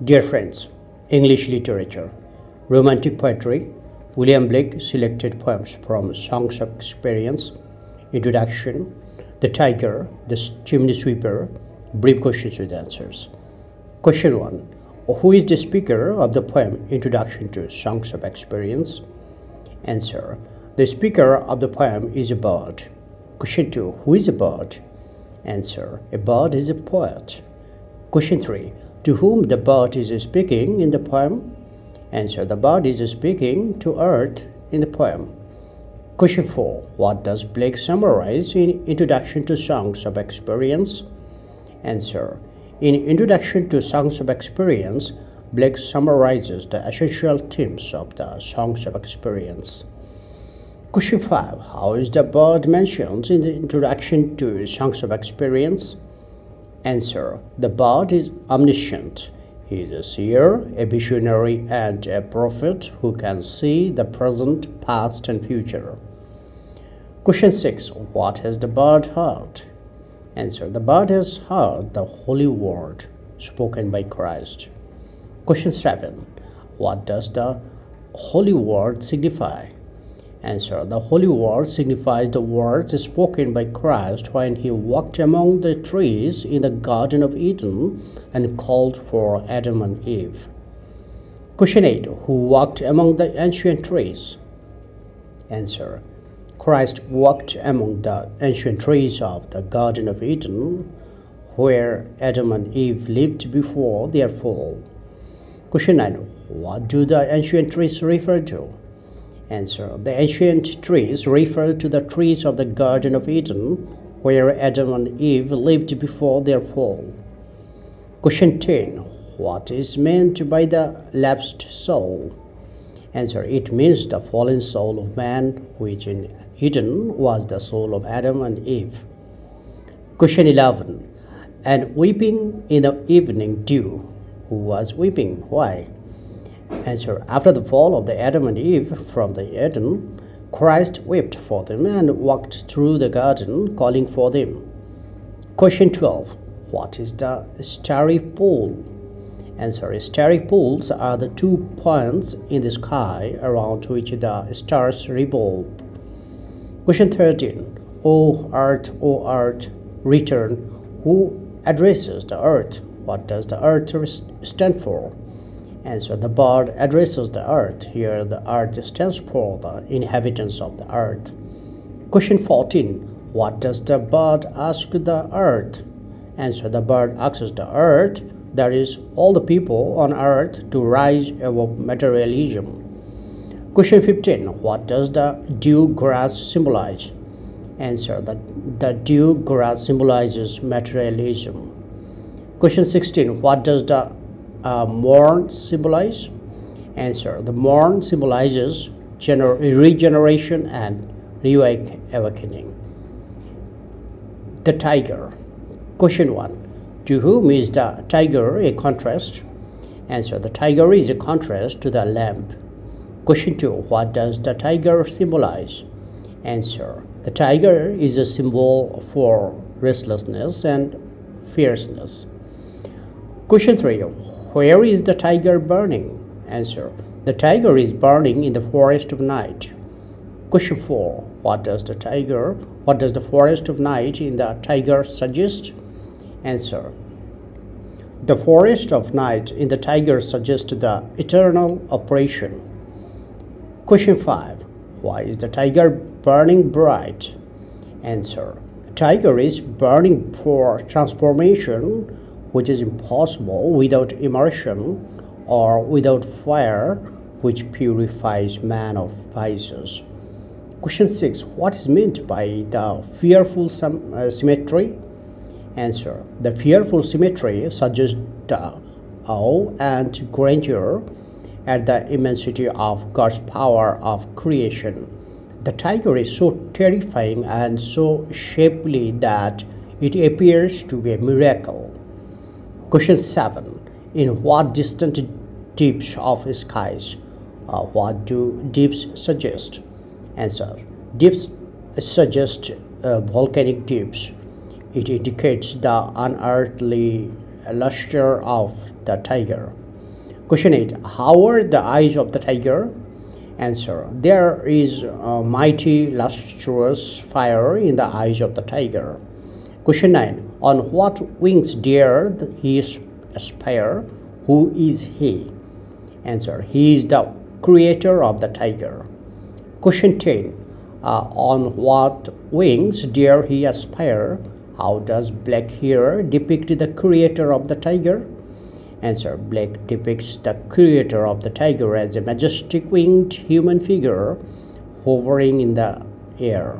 Dear friends, English literature, romantic poetry, William Blake selected poems from Songs of Experience, Introduction, The Tiger, The Chimney Sweeper, brief questions with answers. Question 1. Who is the speaker of the poem Introduction to Songs of Experience? Answer. The speaker of the poem is a bird. Question 2. Who is a bird? Answer. A bird is a poet. Question 3. To whom the bird is speaking in the poem? Answer. The bird is speaking to earth in the poem. Question 4. What does Blake summarize in Introduction to Songs of Experience? Answer. In Introduction to Songs of Experience, Blake summarizes the essential themes of the Songs of Experience. Question 5. How is the bird mentioned in the Introduction to Songs of Experience? Answer. The bird is omniscient. He is a seer, a visionary, and a prophet who can see the present, past, and future. Question 6. What has the bird heard? Answer. The bird has heard the holy word spoken by Christ. Question 7. What does the holy word signify? Answer. The holy word signifies the words spoken by Christ when he walked among the trees in the Garden of Eden and called for Adam and Eve. Question 8. Who walked among the ancient trees? Answer. Christ walked among the ancient trees of the Garden of Eden, where Adam and Eve lived before their fall. Question 9. What do the ancient trees refer to? Answer. The ancient trees refer to the trees of the Garden of Eden, where Adam and Eve lived before their fall. Question 10. What is meant by the lapsed soul? Answer. It means the fallen soul of man, which in Eden was the soul of Adam and Eve. Question 11. And weeping in the evening dew. Who was weeping? Why? Answer. After the fall of the Adam and Eve from the Eden, Christ wept for them and walked through the garden calling for them. Question 12. What is the starry pool? Answer. Starry pools are the 2 points in the sky around which the stars revolve. Question 13. O earth, return. Who addresses the earth? What does the earth stand for? Answer. The bird addresses the earth. Here the earth stands for the inhabitants of the earth. Question 14. What does the bird ask the earth? Answer. The bird asks the earth, that is, all the people on earth, to rise above materialism. Question 15. What does the dew grass symbolize? Answer. The dew grass symbolizes materialism. Question 16. What does the morn symbolize? Answer. The morn symbolizes regeneration and reawakening. The tiger. Question 1. To whom is the tiger a contrast? Answer. The tiger is a contrast to the lamb. Question 2. What does the tiger symbolize? Answer. The tiger is a symbol for restlessness and fierceness. Question 3. Where is the tiger burning? Answer. The tiger is burning in the forest of night. Question 4. What does the forest of night in the tiger suggest? Answer. The forest of night in the tiger suggests the eternal operation. Question 5. Why is the tiger burning bright? Answer. The tiger is burning for transformation, which is impossible without immersion or without fire, which purifies man of vices. Question 6. What is meant by the fearful symmetry? Answer. The fearful symmetry suggests the awe and grandeur at the immensity of God's power of creation. The tiger is so terrifying and so shapely that it appears to be a miracle. Question 7. In what distant deeps of skies? What do deeps suggest? Answer. Deeps suggest volcanic deeps. It indicates the unearthly luster of the tiger. Question 8. How are the eyes of the tiger? Answer. There is a mighty lustrous fire in the eyes of the tiger. Question 9. On what wings dare he aspire? Who is he? Answer. He is the creator of the tiger. Question 10. On what wings dare he aspire? How does Black here depict the creator of the tiger? Answer. Black depicts the creator of the tiger as a majestic winged human figure hovering in the air.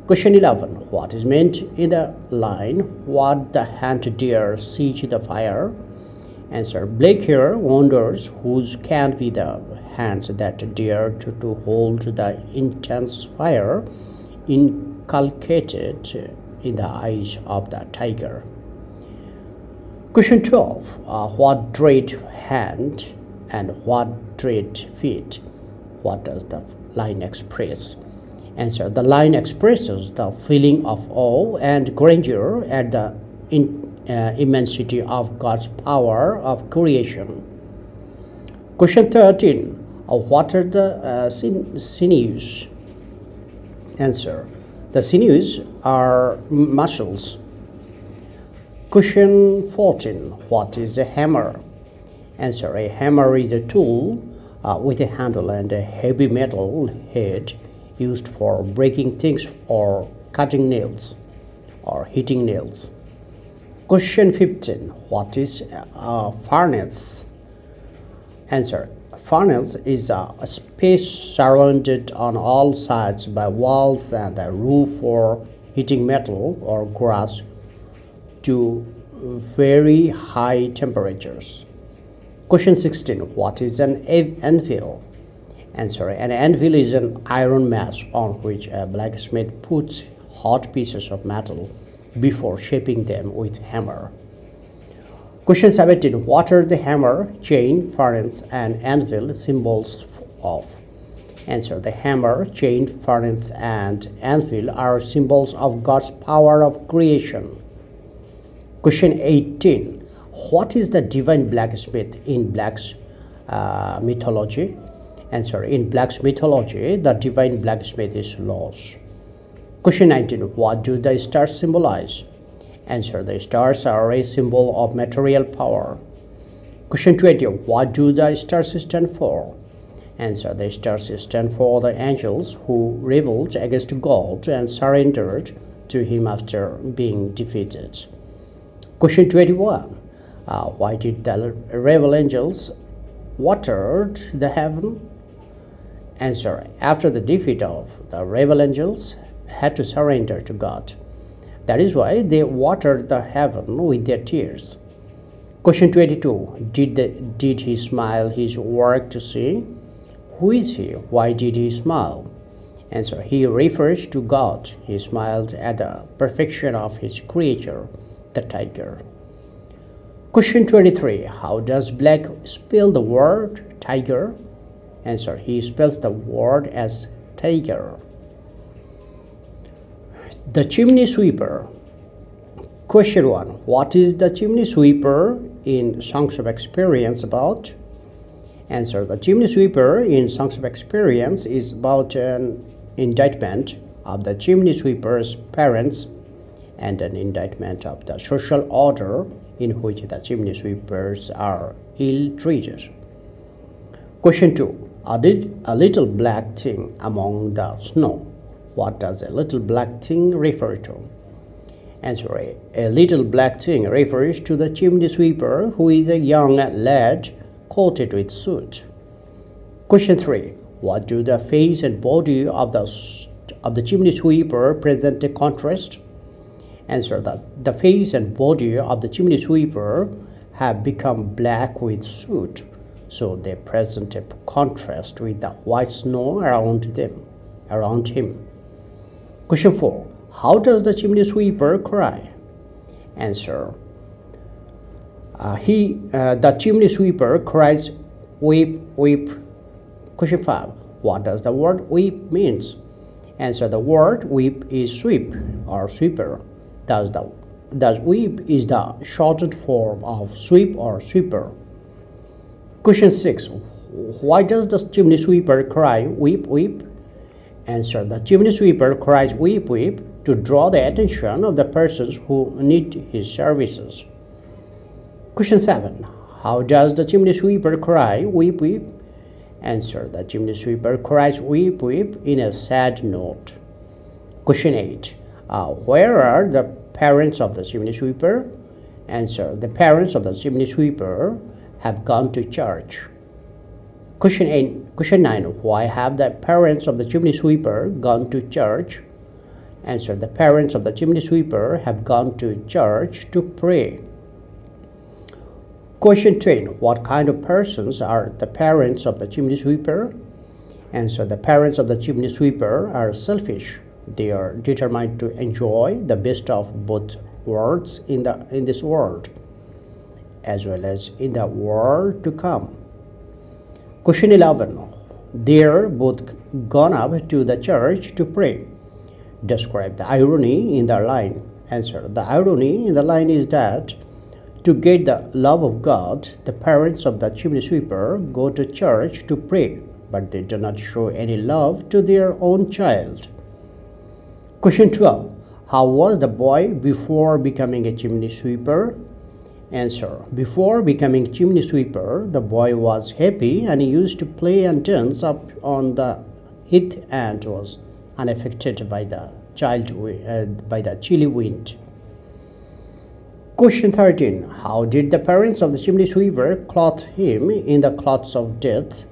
Question 11. What is meant in the line, what the hand dare siege the fire? Answer. Black here wonders whose can be the hands that dare to hold the intense fire inculcated in the eyes of the tiger. Question 12. What dread hand and what dread feet? What does the line express? Answer. The line expresses the feeling of awe and grandeur at the immensity of God's power of creation. Question 13. What are the sinews? Answer. The sinews are muscles. Question 14. What is a hammer? Answer. A hammer is a tool with a handle and a heavy metal head used for breaking things or cutting nails or hitting nails. Question 15. What is a furnace? Answer. Furnace is a space surrounded on all sides by walls and a roof for heating metal or grass to very high temperatures. Question 16. What is an anvil? Answer. An anvil is an iron mass on which a blacksmith puts hot pieces of metal before shaping them with hammer. Question 17. What are the hammer, chain, furnace, and anvil symbols of? Answer. The hammer, chain, furnace, and anvil are symbols of God's power of creation. Question 18. What is the divine blacksmith in Black's mythology? Answer. In Black's mythology, the divine blacksmith is Los. Question 19. What do the stars symbolize? Answer. The stars are a symbol of material power. Question 20. What do the stars stand for? Answer. The stars stand for the angels who rebelled against God and surrendered to him after being defeated. Question 21. Why did the rebel angels watered the heaven? Answer. After the defeat of the rebel angels had to surrender to God. That is why they watered the heaven with their tears. Question 22. Did he smile his work to see? Who is he? Why did he smile? Answer. He refers to God. He smiled at the perfection of his creature, the tiger. Question 23. How does Black spell the word tiger? Answer. He spells the word as tiger. The chimney sweeper. Question 1. What is the chimney sweeper in Songs of Experience about? Answer. The chimney sweeper in Songs of Experience is about an indictment of the chimney sweeper's parents and an indictment of the social order in which the chimney sweepers are ill-treated. Question 2. A little black thing among the snow. What does a little black thing refer to? Answer. A little black thing refers to the chimney sweeper, who is a young lad coated with soot. Question 3. What do the face and body of the chimney sweeper present a contrast? Answer. The face and body of the chimney sweeper have become black with soot, so they present a contrast with the white snow around him. Question 4. How does the chimney sweeper cry? Answer. The chimney sweeper cries, "Weep, weep." Question 5. What does the word weep means? Answer. The word weep is sweep or sweeper. Thus weep is the shortened form of sweep or sweeper. Question 6. Why does the chimney sweeper cry, "Weep, weep"? Answer. The chimney sweeper cries "weep, weep" to draw the attention of the persons who need his services. Question 7. How does the chimney sweeper cry "weep, weep"? Answer. The chimney sweeper cries "weep, weep" in a sad note. Question 8. Where are the parents of the chimney sweeper? Answer. The parents of the chimney sweeper have gone to church. Question 9. Why have the parents of the chimney sweeper gone to church? Answer. The parents of the chimney sweeper have gone to church to pray. Question 10. What kind of persons are the parents of the chimney sweeper? Answer. The parents of the chimney sweeper are selfish. They are determined to enjoy the best of both worlds in this world, as well as in the world to come. Question 11. They're both gone up to the church to pray. Describe the irony in the line. Answer. The irony in the line is that to get the love of God, the parents of the chimney sweeper go to church to pray, but they do not show any love to their own child. Question 12. How was the boy before becoming a chimney sweeper? Answer. Before becoming chimney sweeper, the boy was happy and he used to play and dance up on the heath and was unaffected by the chilly wind. Question 13. How did the parents of the chimney sweeper clothe him in the clothes of death?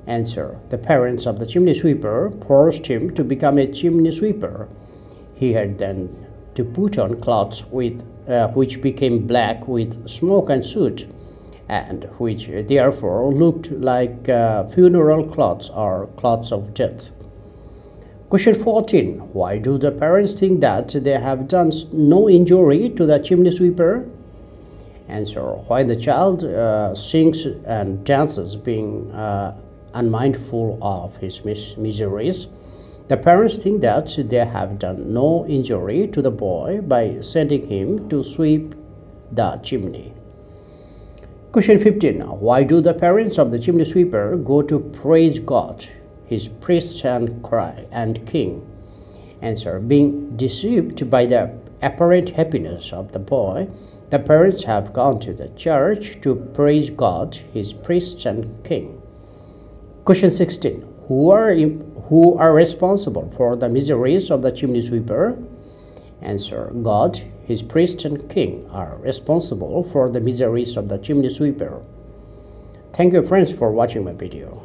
Answer. The parents of the chimney sweeper forced him to become a chimney sweeper. He had then to put on clothes which became black with smoke and soot, and which therefore looked like funeral clothes or clothes of death. Question 14. Why do the parents think that they have done no injury to the chimney sweeper? Answer. When the child sings and dances, being unmindful of his miseries, the parents think that they have done no injury to the boy by sending him to sweep the chimney. Question 15. Why do the parents of the chimney sweeper go to praise God, his priest and king? Answer. Being deceived by the apparent happiness of the boy, the parents have gone to the church to praise God, his priest and king. Question 16. Who are responsible for the miseries of the chimney sweeper? Answer. God, his priest and king are responsible for the miseries of the chimney sweeper. Thank you friends for watching my video.